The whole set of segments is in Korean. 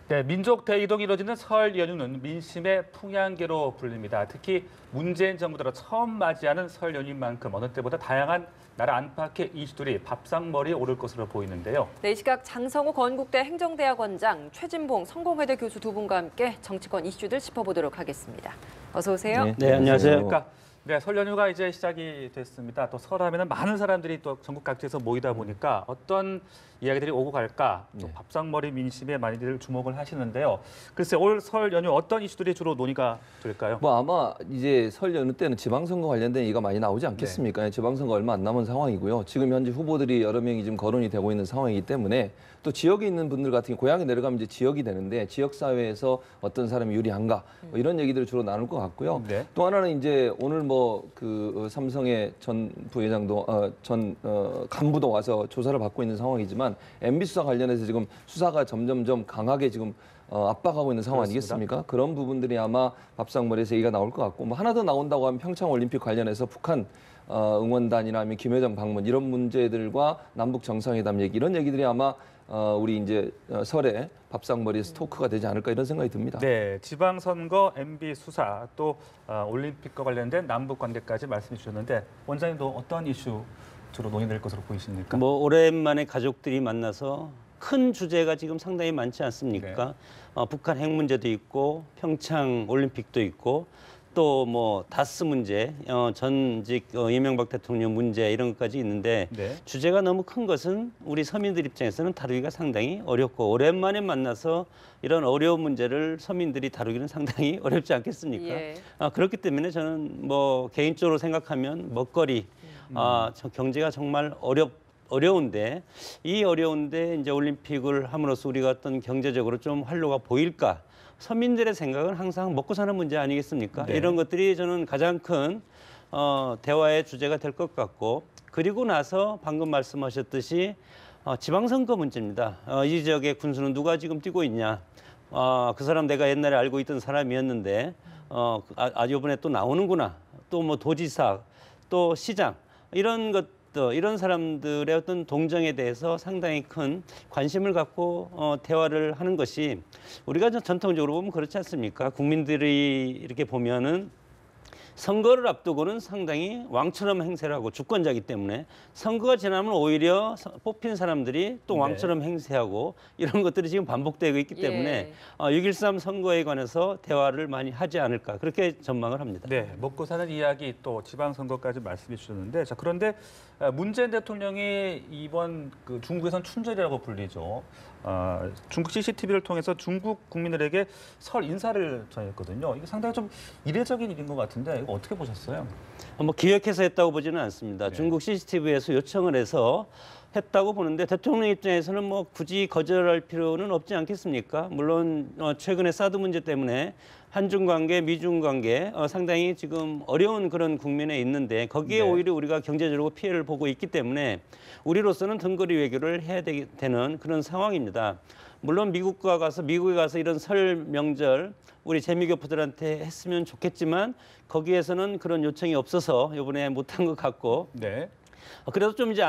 네, 민족 대이동이 이뤄지는 설 연휴는 민심의 풍향계로 불립니다. 특히 문재인 정부 들어 처음 맞이하는 설 연휴인 만큼 어느 때보다 다양한 나라 안팎의 이슈들이 밥상머리에 오를 것으로 보이는데요. 네, 이 시각 장성호 건국대 행정대학원장, 최진봉 성공회대 교수 두 분과 함께 정치권 이슈들 짚어보도록 하겠습니다. 어서 오세요. 네, 안녕하세요. 그러니까 네, 설 연휴가 이제 시작이 됐습니다. 또 설하면은 많은 사람들이 또 전국 각지에서 모이다 보니까 어떤 이야기들이 오고 갈까 또 밥상머리 민심에 많이들 주목을 하시는데요. 글쎄 올 설 연휴 어떤 이슈들이 주로 논의가 될까요? 뭐 아마 이제 설 연휴 때는 지방선거 관련된 얘기가 많이 나오지 않겠습니까? 네. 지방선거 얼마 안 남은 상황이고요. 지금 현재 후보들이 여러 명이 지금 거론이 되고 있는 상황이기 때문에 또 지역에 있는 분들 같은 경우 고향에 내려가면 이제 지역이 되는데 지역 사회에서 어떤 사람이 유리한가 뭐 이런 얘기들을 주로 나눌 것 같고요. 네. 또 하나는 이제 오늘 뭐 그 삼성의 전 부회장도 간부도 와서 조사를 받고 있는 상황이지만 MB 수사 관련해서 지금 수사가 점점점 강하게 지금 압박하고 있는 상황 아니겠습니까? 그런 부분들이 아마 밥상머리에서 얘기가 나올 것 같고 뭐 하나 더 나온다고 하면 평창 올림픽 관련해서 북한 응원단이나 아니면 김여정 방문 이런 문제들과 남북 정상회담 얘기 이런 얘기들이 아마 우리 이제 설에 밥상머리에서 토크가 되지 않을까 이런 생각이 듭니다. 네, 지방선거, MB 수사, 또 올림픽과 관련된 남북 관계까지 말씀해 주셨는데 원장님도 어떤 이슈 주로 논의될 것으로 보이십니까? 뭐 오랜만에 가족들이 만나서 큰 주제가 지금 상당히 많지 않습니까? 네. 북한 핵 문제도 있고 평창 올림픽도 있고 또 뭐 다스 문제, 전직 이명박 대통령 문제 이런 것까지 있는데 네. 주제가 너무 큰 것은 우리 서민들 입장에서는 다루기가 상당히 어렵고 오랜만에 만나서 이런 어려운 문제를 서민들이 다루기는 상당히 어렵지 않겠습니까? 예. 그렇기 때문에 저는 뭐 개인적으로 생각하면 먹거리, 경제가 정말 어려운데 이 어려운데 이제 올림픽을 함으로써 우리가 어떤 경제적으로 좀 활로가 보일까? 서민들의 생각은 항상 먹고 사는 문제 아니겠습니까? 네. 이런 것들이 저는 가장 큰 대화의 주제가 될 것 같고 그리고 나서 방금 말씀하셨듯이 지방선거 문제입니다. 이 지역의 군수는 누가 지금 뛰고 있냐? 그 사람 내가 옛날에 알고 있던 사람이었는데 이번에 또 나오는구나. 또 뭐 도지사, 또 시장 이런 것 이런 사람들의 어떤 동정에 대해서 상당히 큰 관심을 갖고 대화를 하는 것이 우리가 전통적으로 보면 그렇지 않습니까? 국민들이 이렇게 보면은 선거를 앞두고는 상당히 왕처럼 행세를 하고 주권자이기 때문에 선거가 지나면 오히려 뽑힌 사람들이 또 왕처럼 행세하고 이런 것들이 지금 반복되고 있기 때문에 6.13 선거에 관해서 대화를 많이 하지 않을까 그렇게 전망을 합니다. 네, 먹고 사는 이야기 또 지방선거까지 말씀해 주셨는데 자 그런데 문재인 대통령이 이번 그 중국에선 춘절이라고 불리죠. 중국 CCTV를 통해서 중국 국민들에게 설 인사를 전했거든요. 이게 상당히 좀 이례적인 일인 것 같은데 이거 어떻게 보셨어요? 뭐 기획해서 했다고 보지는 않습니다. 네. 중국 CCTV에서 요청을 해서 했다고 보는데 대통령 입장에서는 뭐 굳이 거절할 필요는 없지 않겠습니까? 물론 최근에 사드 문제 때문에 한중 관계, 미중 관계 상당히 지금 어려운 그런 국면에 있는데 거기에 오히려 우리가 경제적으로 피해를 보고 있기 때문에 우리로서는 등거리 외교를 해야 되는 그런 상황입니다. 물론 미국에 가서 이런 설 명절 우리 재미교포들한테 했으면 좋겠지만 거기에서는 그런 요청이 없어서 이번에 못한 것 같고 네. 그래도 좀 이제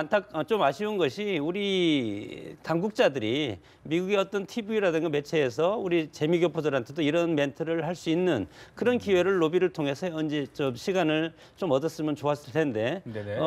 좀 아쉬운 것이 우리 당국자들이 미국의 어떤 TV라든가 매체에서 우리 재미교포들한테도 이런 멘트를 할 수 있는 그런 기회를 로비를 통해서 언제 좀 시간을 좀 얻었으면 좋았을 텐데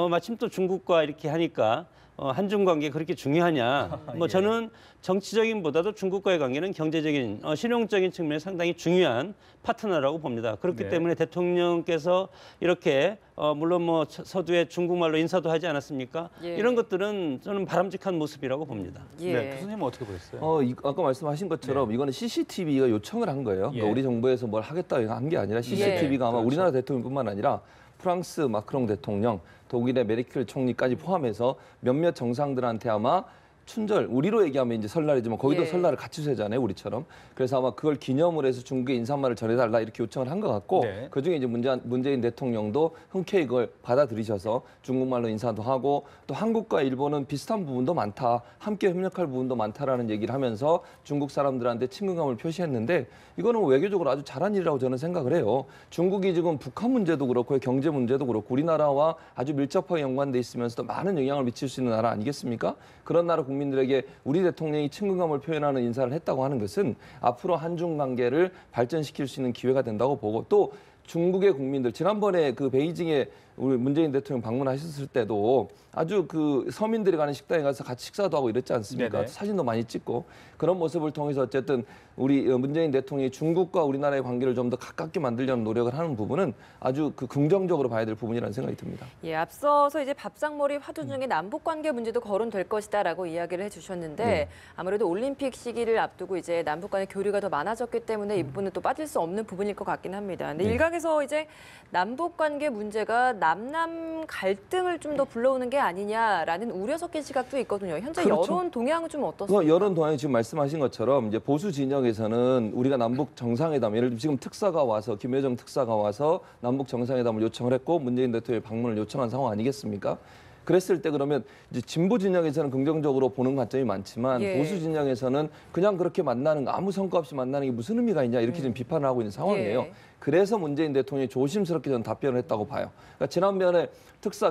마침 또 중국과 이렇게 하니까 한중 관계 그렇게 중요하냐? 뭐 저는 정치적인보다도 중국과의 관계는 경제적인 실용적인 측면에 상당히 중요한 파트너라고 봅니다. 그렇기 때문에 대통령께서 이렇게 물론 뭐 서두에 중국말로 인사도 하지 않았습니까? 이런 것들은 저는 바람직한 모습이라고 봅니다. 네, 교수님은 어떻게 보셨어요? 아까 말씀하신 것처럼 이거는 CCTV가 요청을 한 거예요. 그러니까 우리 정부에서 뭘 하겠다 한 게 아니라 CCTV가 아마 우리나라 대통령뿐만 아니라 프랑스 마크롱 대통령, 독일의 메르켈 총리까지 포함해서 몇몇 정상들한테 아마 춘절, 우리로 얘기하면 이제 설날이지만 거기도 설날을 같이 세잖아요, 우리처럼. 그래서 아마 그걸 기념을 해서 중국의 인사말을 전해달라 이렇게 요청을 한 것 같고 그중에 이제 문재인 대통령도 흔쾌히 그걸 받아들이셔서 중국말로 인사도 하고 또 한국과 일본은 비슷한 부분도 많다, 함께 협력할 부분도 많다라는 얘기를 하면서 중국 사람들한테 친근감을 표시했는데 이거는 외교적으로 아주 잘한 일이라고 저는 생각을 해요. 중국이 지금 북한 문제도 그렇고 경제 문제도 그렇고 우리나라와 아주 밀접하게 연관돼 있으면서도 많은 영향을 미칠 수 있는 나라 아니겠습니까? 그런 나라 국민 국민들에게 우리 대통령이 친근감을 표현하는 인사를 했다고 하는 것은 앞으로 한중 관계를 발전시킬 수 있는 기회가 된다고 보고 또 중국의 국민들 지난번에 그 베이징에 우리 문재인 대통령 방문하셨을 때도 아주 그 서민들이 가는 식당에 가서 같이 식사도 하고 이랬지 않습니까? 네네. 사진도 많이 찍고 그런 모습을 통해서 어쨌든 우리 문재인 대통령이 중국과 우리나라의 관계를 좀 더 가깝게 만들려는 노력을 하는 부분은 아주 그 긍정적으로 봐야 될 부분이라는 생각이 듭니다. 예, 앞서서 이제 밥상머리 화두 중에 남북 관계 문제도 거론될 것이다라고 이야기를 해주셨는데 아무래도 올림픽 시기를 앞두고 이제 남북 간의 교류가 더 많아졌기 때문에 이 부분은 또 빠질 수 없는 부분일 것 같긴 합니다. 근데 일각에서 이제 남북 관계 문제가 남남 갈등을 좀 더 불러오는 게 아니냐라는 우려 섞인 시각도 있거든요. 현재 그렇죠. 여론 동향은 좀 어떻습니까? 여론 동향이 지금 말씀하신 것처럼 이제 보수 진영에서는 우리가 남북 정상회담, 예를 들면 지금 특사가 와서 김여정 특사가 와서 남북 정상회담을 요청을 했고 문재인 대통령의 방문을 요청한 상황 아니겠습니까? 그랬을 때 그러면 이제 진보 진영에서는 긍정적으로 보는 관점이 많지만 예. 보수 진영에서는 그냥 그렇게 만나는 거 아무 성과 없이 만나는 게 무슨 의미가 있냐 이렇게 지금 비판을 하고 있는 상황이에요. 예. 그래서 문재인 대통령이 조심스럽게 저는 답변을 했다고 봐요. 그러니까 지난번에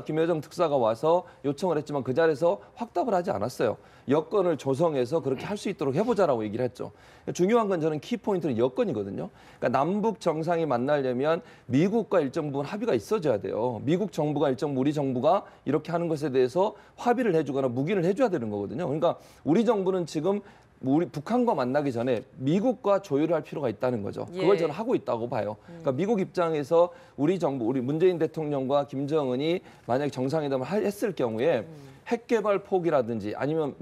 김여정 특사가 와서 요청을 했지만 그 자리에서 확답을 하지 않았어요. 여건을 조성해서 그렇게 할 수 있도록 해보자라고 얘기를 했죠. 중요한 건 저는 키포인트는 여건이거든요. 그러니까 남북 정상이 만나려면 미국과 일정 부분 합의가 있어져야 돼요. 미국 정부가 일정 부분 우리 정부가 이렇게 하는 것에 대해서 합의를 해주거나 묵인을 해줘야 되는 거거든요. 그러니까 우리 정부는 지금 우리 북한과 만나기 전에 미국과 조율을 할 필요가 있다는 거죠. 그걸 예. 저는 하고 있다고 봐요. 그러니까 미국 입장에서 우리 정부, 우리 문재인 대통령과 김정은이 만약에 정상회담을 했을 경우에 핵 개발 포기라든지 아니면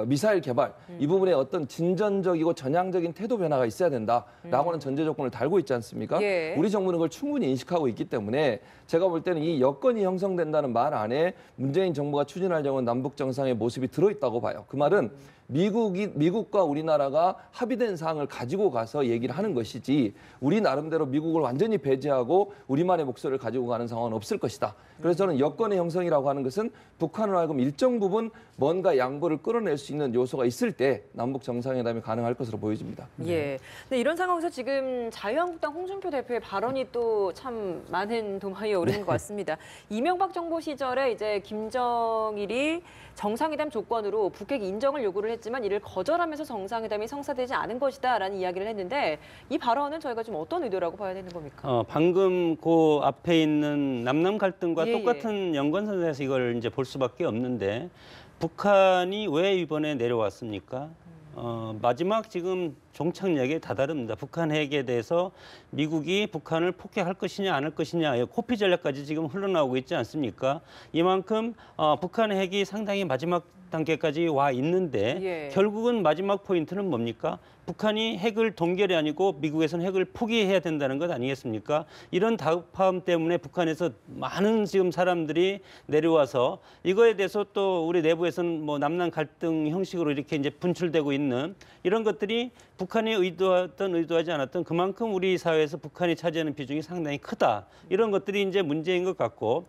미사일 개발 이 부분에 어떤 진전적이고 전향적인 태도 변화가 있어야 된다라고 하는 전제 조건을 달고 있지 않습니까? 예. 우리 정부는 그걸 충분히 인식하고 있기 때문에 제가 볼 때는 이 여건이 형성된다는 말 안에 문재인 정부가 추진하려는 남북 정상의 모습이 들어있다고 봐요. 그 말은 미국과 우리나라가 합의된 사항을 가지고 가서 얘기를 하는 것이지 우리 나름대로 미국을 완전히 배제하고 우리만의 목소리를 가지고 가는 상황은 없을 것이다. 그래서 저는 여건의 형성이라고 하는 것은 북한으로 하여금 일정 부분 뭔가 양보를 끌어낼 수 있는 요소가 있을 때 남북 정상회담이 가능할 것으로 보여집니다. 예. 근데 이런 상황에서 지금 자유한국당 홍준표 대표의 발언이 또 참 많은 도마에 오르는 것 같습니다. 이명박 정부 시절에 이제 김정일이 정상회담 조건으로 북핵 인정을 요구를 했지만 이를 거절하면서 정상회담이 성사되지 않은 것이다라는 이야기를 했는데 이 발언은 저희가 좀 어떤 의도라고 봐야 되는 겁니까? 방금 그 앞에 있는 남남 갈등과 예, 똑같은 연관선에서 이걸 이제 볼 수밖에 없는데 북한이 왜 이번에 내려왔습니까? 마지막 지금 종착역에 다다릅니다. 북한 핵에 대해서 미국이 북한을 폭격할 것이냐 안 할 것이냐 코피 전략까지 지금 흘러나오고 있지 않습니까? 이만큼 북한 핵이 상당히 마지막 단계까지 와 있는데 예. 결국은 마지막 포인트는 뭡니까? 북한이 핵을 동결이 아니고 미국에서는 핵을 포기해야 된다는 것 아니겠습니까? 이런 다급함 때문에 북한에서 많은 지금 사람들이 내려와서 이거에 대해서 또 우리 내부에서는 뭐 남남 갈등 형식으로 이렇게 이제 분출되고 있는 이런 것들이 북한이 의도하든 의도하지 않았든 그만큼 우리 사회에서 북한이 차지하는 비중이 상당히 크다. 이런 것들이 이제 문제인 것 같고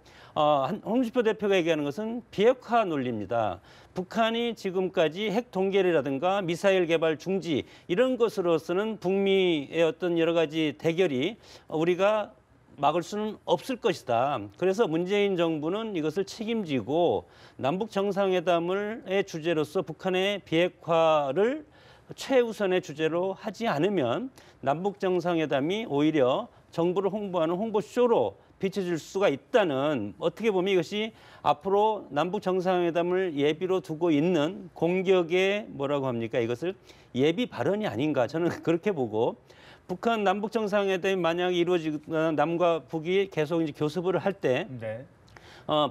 홍준표 대표가 얘기하는 것은 비핵화 논리입니다. 북한이 지금까지 핵 동결이라든가 미사일 개발 중지 이런 것으로서는 북미의 어떤 여러 가지 대결이 우리가 막을 수는 없을 것이다. 그래서 문재인 정부는 이것을 책임지고 남북 정상회담의 주제로서 북한의 비핵화를 최우선의 주제로 하지 않으면 남북 정상회담이 오히려 정부를 홍보하는 홍보쇼로 비춰질 수가 있다는 어떻게 보면 이것이 앞으로 남북 정상회담을 예비로 두고 있는 공격의 뭐라고 합니까? 이것을 예비 발언이 아닌가 저는 그렇게 보고 북한 남북 정상회담이 만약 이루어지거나 남과 북이 계속 이제 교섭을 할 때 네.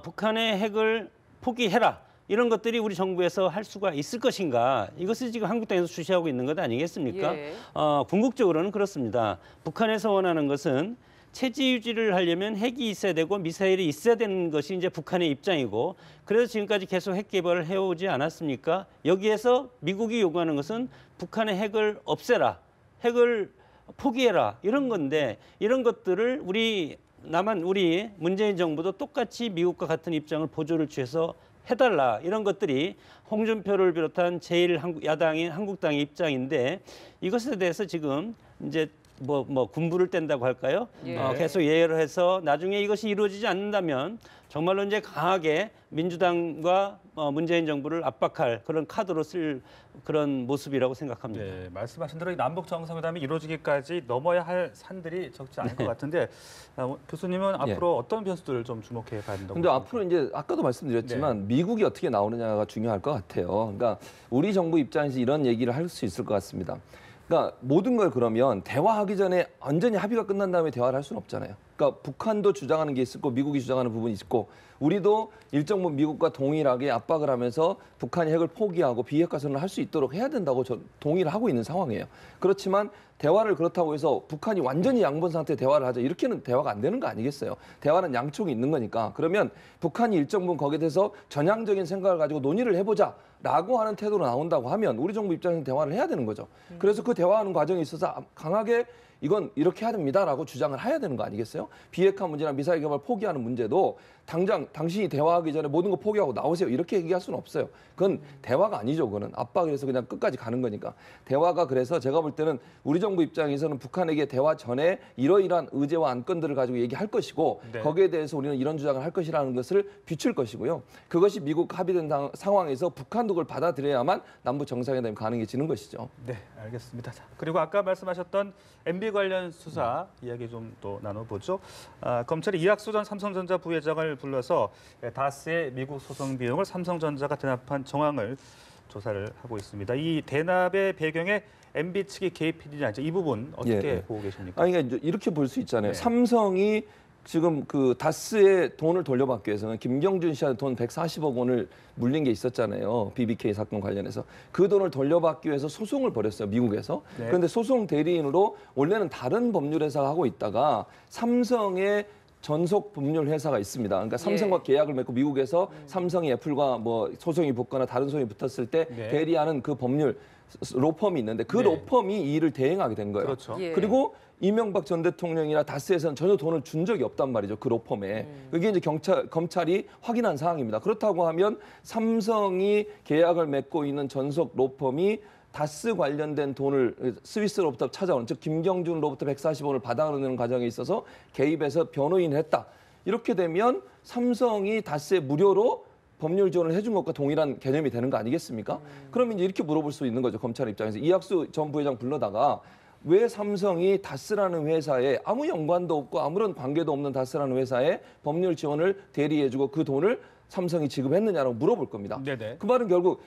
북한의 핵을 포기해라. 이런 것들이 우리 정부에서 할 수가 있을 것인가? 이것을 지금 한국당에서 주시하고 있는 것 아니겠습니까? 예. 궁극적으로는 그렇습니다. 북한에서 원하는 것은 체제 유지를 하려면 핵이 있어야 되고 미사일이 있어야 되는 것이 이제 북한의 입장이고 그래서 지금까지 계속 핵 개발을 해오지 않았습니까? 여기에서 미국이 요구하는 것은 북한의 핵을 없애라, 핵을 포기해라 이런 건데 이런 것들을 우리 문재인 정부도 똑같이 미국과 같은 입장을 보조를 취해서 해달라 이런 것들이 홍준표를 비롯한 제1야당인 한국당의 입장인데 이것에 대해서 지금 이제 군부를 뗀다고 할까요? 예. 계속 예열을 해서 나중에 이것이 이루어지지 않는다면 정말로 이제 강하게 민주당과 문재인 정부를 압박할 그런 카드로 쓸 그런 모습이라고 생각합니다. 네, 말씀하신 대로 이 남북 정상회담이 이루어지기까지 넘어야 할 산들이 적지 않을 것 같은데 교수님은 앞으로 어떤 변수들을 좀 주목해 봐야 된다고 근데 보십니까? 앞으로 이제 아까도 말씀드렸지만 미국이 어떻게 나오느냐가 중요할 것 같아요. 그러니까 우리 정부 입장에서 이런 얘기를 할 수 있을 것 같습니다. 그러니까 모든 걸 그러면 대화하기 전에 완전히 합의가 끝난 다음에 대화를 할 수는 없잖아요. 그러니까 북한도 주장하는 게 있을 거고 미국이 주장하는 부분이 있고 우리도 일정 부분 미국과 동일하게 압박을 하면서 북한이 핵을 포기하고 비핵 가설을 할 수 있도록 해야 된다고 동의를 하고 있는 상황이에요. 그렇지만 대화를 그렇다고 해서 북한이 완전히 양분 상태에 대화를 하자 이렇게는 대화가 안 되는 거 아니겠어요? 대화는 양쪽이 있는 거니까. 그러면 북한이 일정 부분 거기에 대해서 전향적인 생각을 가지고 논의를 해보자라고 하는 태도로 나온다고 하면 우리 정부 입장에서는 대화를 해야 되는 거죠. 그래서 그 대화하는 과정에 있어서 강하게 이건 이렇게 해야 됩니다라고 주장을 해야 되는 거 아니겠어요? 비핵화 문제나 미사일 개발 포기하는 문제도 당장 당신이 대화하기 전에 모든 거 포기하고 나오세요. 이렇게 얘기할 수는 없어요. 그건 대화가 아니죠. 그거는 압박을 해서 그냥 끝까지 가는 거니까. 대화가 그래서 제가 볼 때는 우리 정부 입장에서는 북한에게 대화 전에 이러이러한 의제와 안건들을 가지고 얘기할 것이고 네. 거기에 대해서 우리는 이런 주장을 할 것이라는 것을 비출 것이고요. 그것이 미국 합의된 상황에서 북한도 그걸 받아들여야만 남북 정상회담이 가능해지는 것이죠. 네, 알겠습니다. 자, 그리고 아까 말씀하셨던 MB 관련 수사 이야기 좀 또 나눠보죠. 검찰이 이학수 전 삼성전자 부회장을 불러서 다스의 미국 소송 비용을 삼성전자가 대납한 정황을 조사를 하고 있습니다. 이 대납의 배경에 MB 측이 개입이냐 이 부분 어떻게 보고 계십니까? 아니, 그러니까 이렇게 볼 수 있잖아요. 네. 삼성이 지금 그 다스의 돈을 돌려받기 위해서는 김경준 씨한테 돈 140억 원을 물린 게 있었잖아요. BBK 사건 관련해서. 그 돈을 돌려받기 위해서 소송을 벌였어요. 미국에서. 네. 그런데 소송 대리인으로 원래는 다른 법률 회사가 하고 있다가 삼성의 전속 법률 회사가 있습니다. 그러니까 삼성과 계약을 맺고 미국에서 삼성이 애플과 뭐 소송이 붙거나 다른 소송이 붙었을 때 네. 대리하는 그 법률 로펌이 있는데 그 네. 로펌이 이 일을 대행하게 된 거예요. 그렇죠. 예. 그리고 이명박 전 대통령이나 다스에서는 전혀 돈을 준 적이 없단 말이죠. 그 로펌에. 그게 이제 검찰이 확인한 사항입니다. 그렇다고 하면 삼성이 계약을 맺고 있는 전속 로펌이 다스 관련된 돈을 스위스로부터 찾아오는, 즉 김경준으로부터 140원을 받아오는 과정에 있어서 개입해서 변호인을 했다. 이렇게 되면 삼성이 다스에 무료로 법률 지원을 해준 것과 동일한 개념이 되는 거 아니겠습니까? 그러면 이제 이렇게 물어볼 수 있는 거죠. 검찰 입장에서. 이학수 전 부회장 불러다가 왜 삼성이 다스라는 회사에 아무 연관도 없고 아무런 관계도 없는 다스라는 회사에 법률 지원을 대리해주고 그 돈을 삼성이 지급했느냐라고 물어볼 겁니다. 네네. 그 말은 결국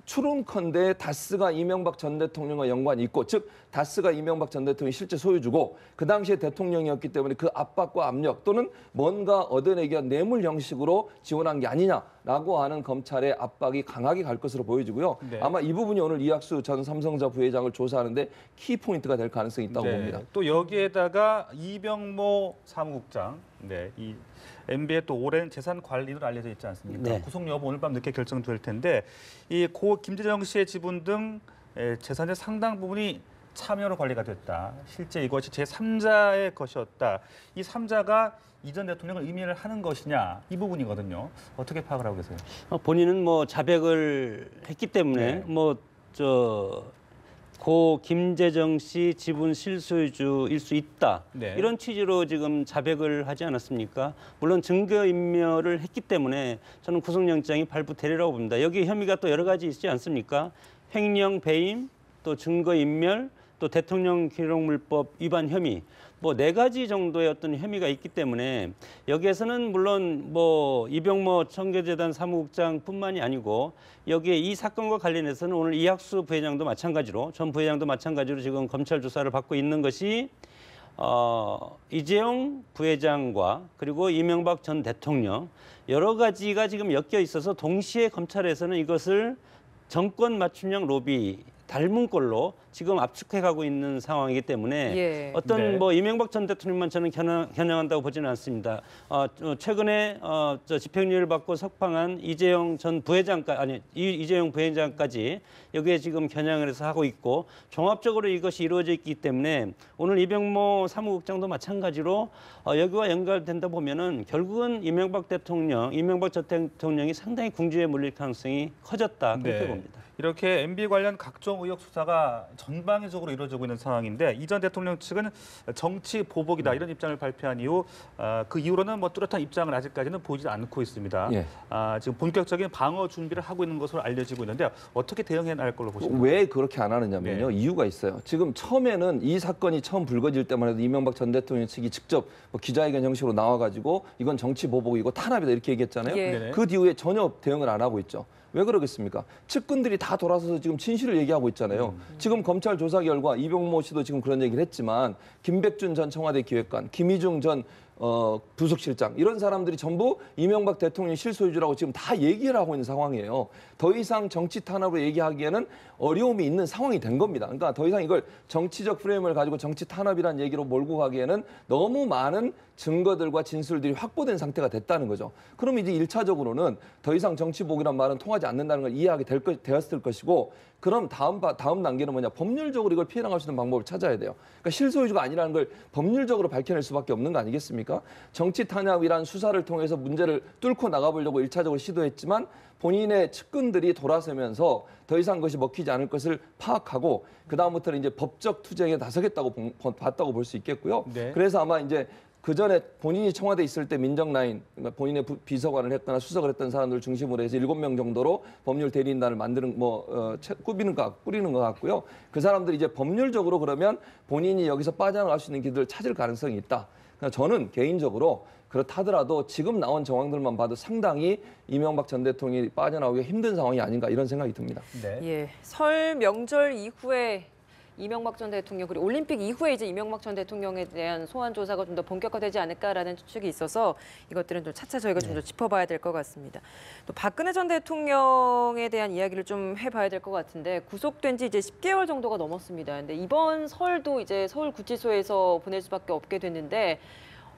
추론컨대 다스가 이명박 전 대통령과 연관이 있고, 즉 다스가 이명박 전 대통령이 실제 소유주고 그 당시에 대통령이었기 때문에 그 압박과 압력 또는 뭔가 얻어내기 위한 뇌물 형식으로 지원한 게 아니냐라고 하는 검찰의 압박이 강하게 갈 것으로 보여지고요. 네. 아마 이 부분이 오늘 이학수 전 삼성전자 부회장을 조사하는데 키포인트가 될 가능성이 있다고 봅니다. 또 여기에다가 이병모 사무국장, 이 MB의 또 오랜 재산 관리로 알려져 있지 않습니까? 네. 구속 여부 오늘 밤 늦게 결정될 텐데 이 고 김재정 씨의 지분 등 재산의 상당 부분이 차명으로 관리가 됐다. 실제 이것이 제3자의 것이었다. 이 3자가 이전 대통령을 의미를 하는 것이냐 이 부분이거든요. 어떻게 파악을 하고 계세요? 본인은 뭐 자백을 했기 때문에 네. 고 김재정 씨 지분 실소유주일 수 있다. 네. 이런 취지로 지금 자백을 하지 않았습니까? 물론 증거인멸을 했기 때문에 저는 구속영장이 발부되리라고 봅니다. 여기 혐의가 또 여러 가지 있지 않습니까? 횡령 배임, 또 증거인멸, 또 대통령 기록물법 위반 혐의, 뭐 4가지 정도의 어떤 혐의가 있기 때문에 여기에서는 물론 뭐 이병모 청계재단 사무국장뿐만이 아니고 여기에 이 사건과 관련해서는 오늘 이학수 부회장도 마찬가지로 전 부회장도 마찬가지로 지금 검찰 조사를 받고 있는 것이 이재용 부회장과 그리고 이명박 전 대통령 여러 가지가 지금 엮여 있어서 동시에 검찰에서는 이것을 정권 맞춤형 로비 닮은 꼴로 지금 압축해가고 있는 상황이기 때문에 예. 어떤 네. 뭐 이명박 전 대통령만 저는 겨냥한다고 보지는 않습니다. 최근에 집행유예를 받고 석방한 이재용 전 부회장까지 아니 이재용 부회장까지 여기에 지금 겨냥을 해서 하고 있고 종합적으로 이것이 이루어져 있기 때문에 오늘 이병모 사무국장도 마찬가지로 여기와 연결된다 보면은 결국은 이명박 전 대통령이 상당히 궁지에 몰릴 가능성이 커졌다 그렇게 봅니다. 이렇게 MB 관련 각종 부정 의혹 수사가 전방위적으로 이루어지고 있는 상황인데 이 전 대통령 측은 정치 보복이다 이런 입장을 발표한 이후 그 이후로는 뭐 뚜렷한 입장을 아직까지는 보이지 않고 있습니다. 예. 지금 본격적인 방어 준비를 하고 있는 것으로 알려지고 있는데 어떻게 대응해 나갈 걸로 보십니까? 왜 그렇게 안 하느냐면요. 네. 이유가 있어요. 지금 처음에는 이 사건이 처음 불거질 때만 해도 이명박 전 대통령 측이 직접 뭐 기자회견 형식으로 나와가지고 이건 정치 보복이고 탄압이다 이렇게 얘기했잖아요. 예. 네네. 그 뒤에 전혀 대응을 안 하고 있죠. 왜 그러겠습니까? 측근들이 다 돌아서서 지금 진실을 얘기하고 있잖아요. 지금 검찰 조사 결과 이병모 씨도 지금 그런 얘기를 했지만 김백준 전 청와대 기획관, 김희중 전 부속실장 이런 사람들이 전부 이명박 대통령이 실소유주라고 지금 다 얘기를 하고 있는 상황이에요. 더 이상 정치 탄압으로 얘기하기에는 어려움이 있는 상황이 된 겁니다. 그러니까 더 이상 이걸 정치적 프레임을 가지고 정치 탄압이라는 얘기로 몰고 가기에는 너무 많은 증거들과 진술들이 확보된 상태가 됐다는 거죠. 그럼 이제 1차적으로는 더 이상 정치복이란 말은 통하지 않는다는 걸 이해하게 되었을 것이고 그럼 다음 단계는 뭐냐. 법률적으로 이걸 피해 나갈 수 있는 방법을 찾아야 돼요. 그러니까 실소유주가 아니라는 걸 법률적으로 밝혀낼 수밖에 없는 거 아니겠습니까? 정치 탄압이란 수사를 통해서 문제를 뚫고 나가보려고 1차적으로 시도했지만 본인의 측근들이 돌아서면서 더 이상 그것이 먹히지 않을 것을 파악하고 그다음부터는 이제 법적 투쟁에 나서겠다고 봤다고 볼 수 있겠고요. 네. 그래서 아마 이제 그 전에 본인이 청와대에 있을 때 민정라인, 그러니까 본인의 비서관을 했거나 수석을 했던 사람들 중심으로 해서 7명 정도로 법률 대리인단을 만드는 꾸리는 것 같고요. 그 사람들이 이제 법률적으로 그러면 본인이 여기서 빠져나갈 수 있는 길들을 찾을 가능성이 있다. 그러니까 저는 개인적으로 그렇다더라도 지금 나온 정황들만 봐도 상당히 이명박 전 대통령이 빠져나오기가 힘든 상황이 아닌가 이런 생각이 듭니다. 네. 예, 설 명절 이후에 이명박 전 대통령 그리고 올림픽 이후에 이제 이명박 전 대통령에 대한 소환 조사가 좀 더 본격화되지 않을까라는 추측이 있어서 이것들은 좀 차차 저희가 좀 더 짚어봐야 될 것 같습니다. 또 박근혜 전 대통령에 대한 이야기를 좀 해봐야 될 것 같은데 구속된 지 이제 10개월 정도가 넘었습니다. 근데 이번 설도 이제 서울구치소에서 보낼 수밖에 없게 됐는데.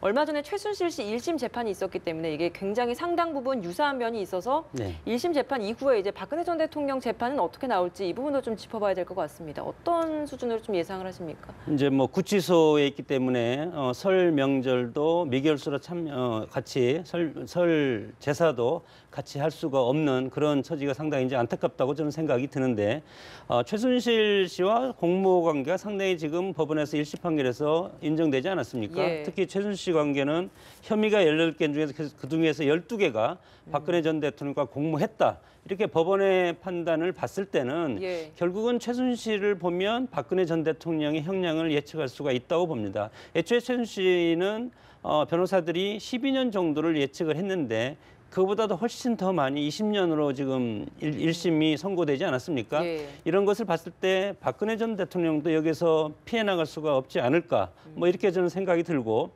얼마 전에 최순실 씨 1심 재판이 있었기 때문에 이게 굉장히 상당 부분 유사한 면이 있어서 네. 1심 재판 이후에 이제 박근혜 전 대통령 재판은 어떻게 나올지 이 부분도 좀 짚어봐야 될 것 같습니다. 어떤 수준으로 좀 예상을 하십니까? 이제 뭐 구치소에 있기 때문에 설 명절도 미결수로 같이 설 제사도 같이 할 수가 없는 그런 처지가 상당히 이제 안타깝다고 저는 생각이 드는데 최순실 씨와 공모 관계가 상당히 지금 법원에서 1심 판결에서 인정되지 않았습니까? 예. 특히 최순실 씨 관계는 혐의가 18개 중에서 그 중에서 12개가 박근혜 전 대통령과 공모했다. 이렇게 법원의 판단을 봤을 때는 예. 결국은 최순실을 보면 박근혜 전 대통령의 형량을 예측할 수가 있다고 봅니다. 애초에 최순실 씨는 변호사들이 12년 정도를 예측을 했는데 그보다도 훨씬 더 많이 20년으로 지금 1심이 선고되지 않았습니까? 예. 이런 것을 봤을 때 박근혜 전 대통령도 여기서 피해 나갈 수가 없지 않을까 뭐 이렇게 저는 생각이 들고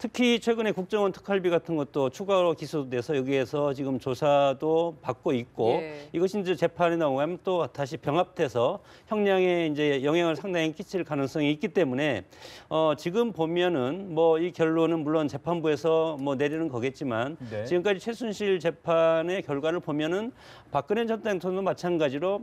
특히 최근에 국정원 특활비 같은 것도 추가로 기소돼서 여기에서 지금 조사도 받고 있고 예. 이것이 이제 재판에 나오면 또 다시 병합돼서 형량에 이제 영향을 상당히 끼칠 가능성이 있기 때문에 지금 보면은 뭐 이 결론은 물론 재판부에서 뭐 내리는 거겠지만 네. 지금까지 최순실 재판의 결과를 보면은 박근혜 전 대통령도 마찬가지로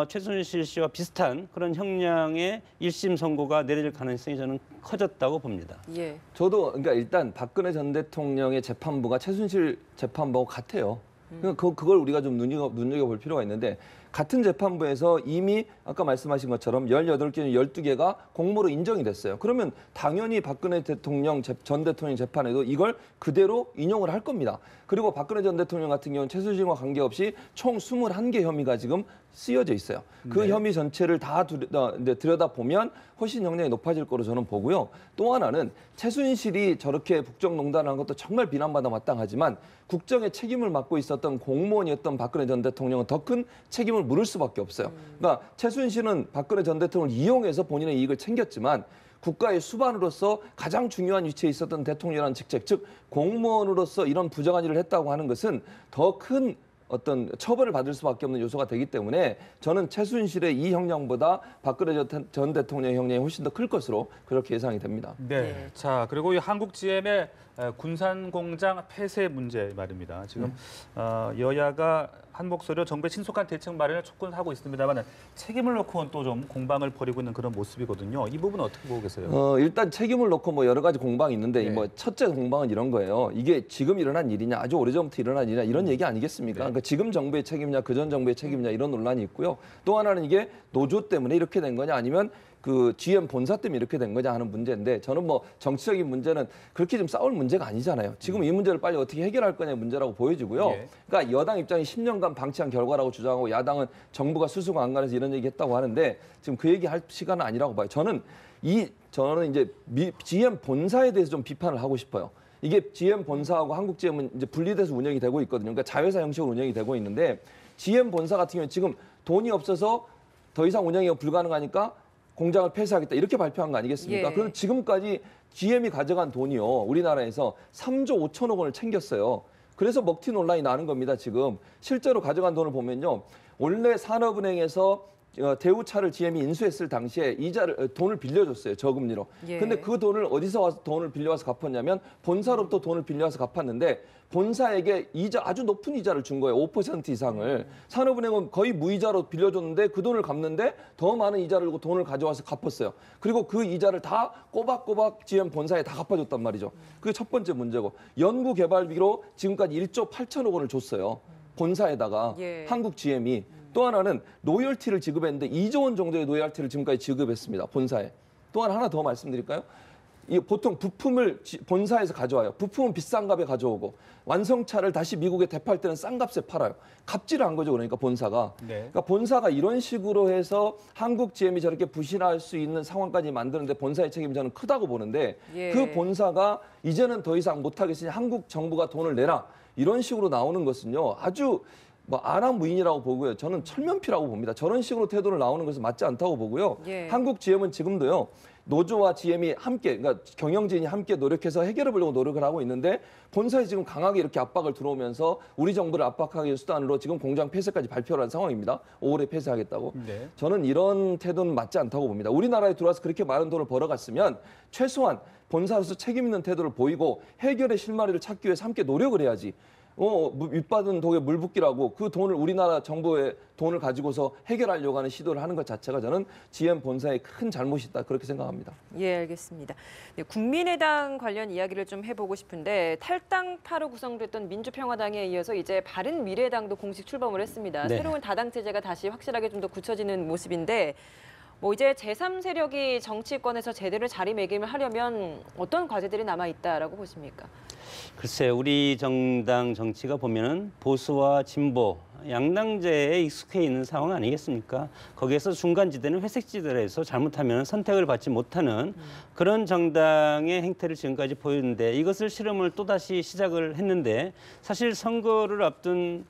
최순실 씨와 비슷한 그런 형량의 1심 선고가 내려질 가능성이 저는 커졌다고 봅니다. 예. 저도 그러니까 일단 박근혜 전 대통령의 재판부가 최순실 재판부와 같아요. 그러니까 그걸 우리가 좀 눈여겨볼 필요가 있는데 같은 재판부에서 이미 아까 말씀하신 것처럼 18개 중 12개가 공모로 인정이 됐어요. 그러면 당연히 박근혜 전 대통령 재판에도 이걸 그대로 인용을 할 겁니다. 그리고 박근혜 전 대통령 같은 경우는 최순실과 관계없이 총 21개 혐의가 지금 쓰여져 있어요. 그 네. 혐의 전체를 다 들여다보면 훨씬 형량이 높아질 거로 저는 보고요. 또 하나는 최순실이 저렇게 국정농단을 한 것도 정말 비난받아 마땅하지만 국정의 책임을 맡고 있었던 공무원이었던 박근혜 전 대통령은 더 큰 책임을 물을 수밖에 없어요. 그러니까 최순실은 박근혜 전 대통령을 이용해서 본인의 이익을 챙겼지만 국가의 수반으로서 가장 중요한 위치에 있었던 대통령이라는 직책, 즉 공무원으로서 이런 부정한 일을 했다고 하는 것은 더 큰 어떤 처벌을 받을 수밖에 없는 요소가 되기 때문에 저는 최순실의 이 형량보다 박근혜 전 대통령의 형량이 훨씬 더 클 것으로 그렇게 예상이 됩니다. 네. 네. 자, 그리고 이 한국 GM의 군산 공장 폐쇄 문제 말입니다. 지금 여야가 한 목소리로 정부의 신속한 대책 마련을 촉구하고 있습니다만 책임을 놓고는 또 좀 공방을 벌이고 있는 그런 모습이거든요. 이 부분은 어떻게 보고 계세요? 일단 책임을 놓고 뭐 여러 가지 공방이 있는데 네. 뭐 첫째 공방은 이런 거예요. 이게 지금 일어난 일이냐, 아주 오래전부터 일어난 일이냐 이런 얘기 아니겠습니까? 네. 그러니까 지금 정부의 책임이냐, 그전 정부의 책임이냐 이런 논란이 있고요. 또 하나는 이게 노조 때문에 이렇게 된 거냐, 아니면 그 GM 본사 때문에 이렇게 된 거냐 하는 문제인데, 저는 뭐 정치적인 문제는 그렇게 좀 싸울 문제가 아니잖아요. 지금 이 문제를 빨리 어떻게 해결할 거냐의 문제라고 보여지고요. 예. 그러니까 여당 입장이 10년간 방치한 결과라고 주장하고 야당은 정부가 수수관관해서 이런 얘기 했다고 하는데 지금 그 얘기 할 시간은 아니라고 봐요. 저는 이제 GM 본사에 대해서 좀 비판을 하고 싶어요. 이게 GM 본사하고 한국 GM은 이제 분리돼서 운영이 되고 있거든요. 그러니까 자회사 형식으로 운영이 되고 있는데 GM 본사 같은 경우는 지금 돈이 없어서 더 이상 운영이 불가능하니까 공장을 폐쇄하겠다 이렇게 발표한 거 아니겠습니까? 예. 그럼 지금까지 GM이 가져간 돈이요. 우리나라에서 3조 5천억 원을 챙겼어요. 그래서 먹튀 논란이 나는 겁니다. 지금 실제로 가져간 돈을 보면요. 원래 산업은행에서 대우차를 GM이 인수했을 당시에 돈을 빌려줬어요. 저금리로. 예. 근데 그 돈을 어디서 와서 돈을 빌려와서 갚았냐면 본사로부터 돈을 빌려와서 갚았는데 본사에게 아주 높은 이자를 준 거예요. 5% 이상을. 산업은행은 거의 무이자로 빌려줬는데 그 돈을 갚는데 더 많은 이자를 주고 돈을 가져와서 갚았어요. 그리고 그 이자를 다 꼬박꼬박 GM 본사에 다 갚아줬단 말이죠. 그게 첫 번째 문제고, 연구개발비로 지금까지 1조 8천억 원을 줬어요. 본사에다가 예. 한국 GM이. 또 하나는 로열티를 지급했는데 2조 원 정도의 로열티를 지금까지 지급했습니다. 본사에. 또 하나 더 말씀드릴까요? 보통 부품을 본사에서 가져와요. 부품은 비싼 값에 가져오고 완성차를 다시 미국에 대팔 때는 싼 값에 팔아요. 갑질을 한 거죠. 그러니까 본사가. 네. 그러니까 본사가 이런 식으로 해서 한국 GM이 저렇게 부실할 수 있는 상황까지 만드는데 본사의 책임이 저는 크다고 보는데, 예. 그 본사가 이제는 더 이상 못하겠으니 한국 정부가 돈을 내라 이런 식으로 나오는 것은요. 아주 안하무인이라고 보고요. 저는 철면피라고 봅니다. 저런 식으로 태도를 나오는 것은 맞지 않다고 보고요. 예. 한국 GM은 지금도요. 노조와 GM이 함께, 그러니까 경영진이 함께 노력해서 해결해 보려고 노력을 하고 있는데, 본사에 지금 강하게 이렇게 압박을 들어오면서 우리 정부를 압박하기 수단으로 지금 공장 폐쇄까지 발표를 한 상황입니다. 5월에 폐쇄하겠다고. 네. 저는 이런 태도는 맞지 않다고 봅니다. 우리나라에 들어와서 그렇게 많은 돈을 벌어갔으면 최소한 본사로서 책임 있는 태도를 보이고 해결의 실마리를 찾기 위해서 함께 노력을 해야지. 밑받은 독에 물 붓기라고 그 돈을, 우리나라 정부의 돈을 가지고서 해결하려고 하는 시도를 하는 것 자체가 저는 GM 본사의 큰 잘못이 있다, 그렇게 생각합니다. 예, 알겠습니다. 네, 국민의당 관련 이야기를 좀 해보고 싶은데, 탈당파로 구성됐던 민주평화당에 이어서 이제 바른미래당도 공식 출범을 했습니다. 네. 새로운 다당 체제가 다시 확실하게 좀 더 굳혀지는 모습인데, 뭐 이제 제3세력이 정치권에서 제대로 자리매김을 하려면 어떤 과제들이 남아 있다라고 보십니까? 글쎄, 우리 정당 정치가 보면은 보수와 진보 양당제에 익숙해 있는 상황 아니겠습니까? 거기에서 중간지대는 회색지대에서 잘못하면 선택을 받지 못하는 그런 정당의 행태를 지금까지 보였는데, 이것을 실험을 또다시 시작을 했는데, 사실 선거를 앞둔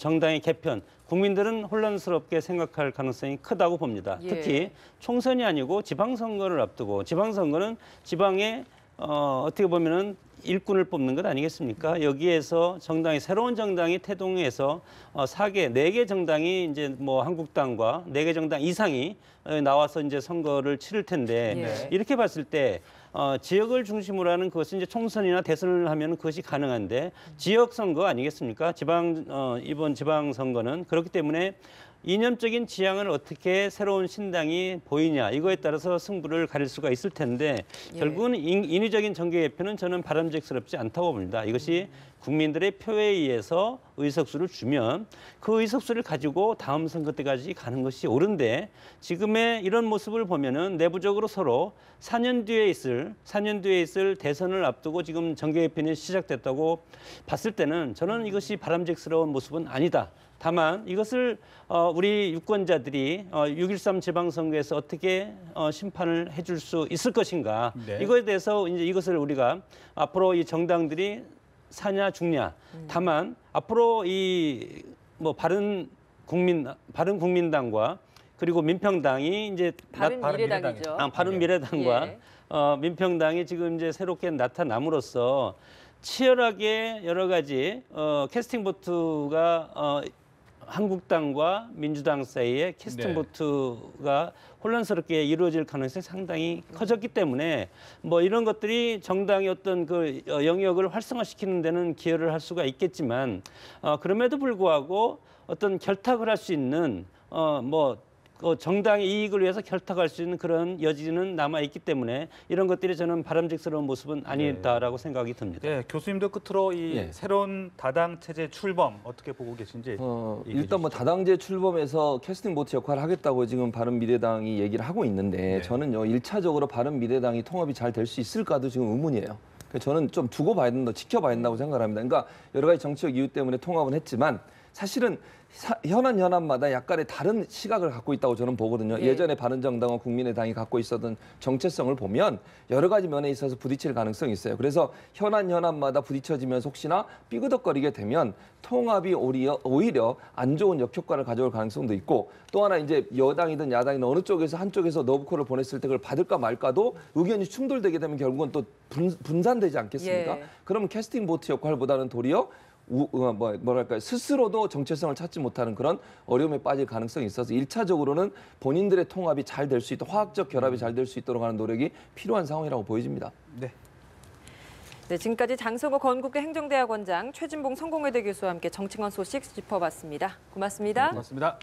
정당의 개편, 국민들은 혼란스럽게 생각할 가능성이 크다고 봅니다. 예. 특히 총선이 아니고 지방선거를 앞두고, 지방선거는 지방에 어떻게 보면은 일꾼을 뽑는 것 아니겠습니까? 여기에서 새로운 정당이 태동해서 4개 정당이 이제 뭐 한국당과 4개 정당 이상이 나와서 이제 선거를 치를 텐데, 예. 이렇게 봤을 때 지역을 중심으로 하는 그것은 이제 총선이나 대선을 하면 그것이 가능한데, 지역 선거 아니겠습니까? 이번 지방 선거는 그렇기 때문에 이념적인 지향을 어떻게 새로운 신당이 보이냐, 이거에 따라서 승부를 가릴 수가 있을 텐데, 예. 결국은 인위적인 정계 개편은 저는 바람직스럽지 않다고 봅니다. 이것이 국민들의 표에 의해서 의석수를 주면 그 의석수를 가지고 다음 선거 때까지 가는 것이 옳은데, 지금의 이런 모습을 보면은 내부적으로 서로 4년 뒤에 있을 대선을 앞두고 지금 정계 개편이 시작됐다고 봤을 때는 저는 이것이 바람직스러운 모습은 아니다. 다만 이것을 우리 유권자들이 6.13 지방선거에서 어떻게 심판을 해줄 수 있을 것인가, 네. 이거에 대해서 이제 이것을 우리가 앞으로 이 정당들이 사냐 죽냐. 다만 앞으로 이 뭐 바른국민당과 그리고 민평당이 이제 바른미래당이죠. 바른미래당과 예. 민평당이 지금 이제 새롭게 나타남으로써 치열하게 여러 가지 캐스팅 보트가 한국당과 민주당 사이에 캐스팅 네. 보트가 혼란스럽게 이루어질 가능성이 상당히 커졌기 때문에 뭐 이런 것들이 정당의 어떤 그 영역을 활성화시키는 데는 기여를 할 수가 있겠지만 그럼에도 불구하고 어떤 결탁을 할 수 있는 정당의 이익을 위해서 결탁할 수 있는 그런 여지는 남아 있기 때문에 이런 것들이 저는 바람직스러운 모습은 아니다라고 생각이 듭니다. 네, 교수님도 끝으로 이 예. 새로운 다당 체제 출범 어떻게 보고 계신지 얘기해 일단 뭐 주시죠. 다당제 출범해서 캐스팅 보트 역할을 하겠다고 지금 바른미래당이 얘기를 하고 있는데 네. 저는요 1차적으로 바른미래당이 통합이 잘 될 수 있을까도 지금 의문이에요. 그래서 저는 좀 두고 봐야 된다, 지켜봐야 된다고 생각합니다. 그러니까 여러 가지 정치적 이유 때문에 통합은 했지만 사실은 현안 현안마다 약간의 다른 시각을 갖고 있다고 저는 보거든요. 예. 예전에 바른정당과 국민의당이 갖고 있었던 정체성을 보면 여러 가지 면에 있어서 부딪힐 가능성이 있어요. 그래서 현안 현안마다 부딪혀지면서 혹시나 삐그덕거리게 되면 통합이 오히려 안 좋은 역효과를 가져올 가능성도 있고 또 하나 이제 여당이든 야당이든 어느 쪽에서 한쪽에서 너브콜을 보냈을 때 그걸 받을까 말까도 의견이 충돌되게 되면 결국은 또 분산되지 않겠습니까? 예. 그러면 캐스팅 보트 역할보다는 도리어 뭐랄까요 스스로도 정체성을 찾지 못하는 그런 어려움에 빠질 가능성이 있어서 1차적으로는 본인들의 통합이 잘 될 수 있도록 화학적 결합이 잘 될 수 있도록 하는 노력이 필요한 상황이라고 보여집니다. 네. 네, 지금까지 장성호 건국대 행정대학원장, 최진봉 성공회대 교수와 함께 정치권 소식 짚어봤습니다. 고맙습니다. 고맙습니다.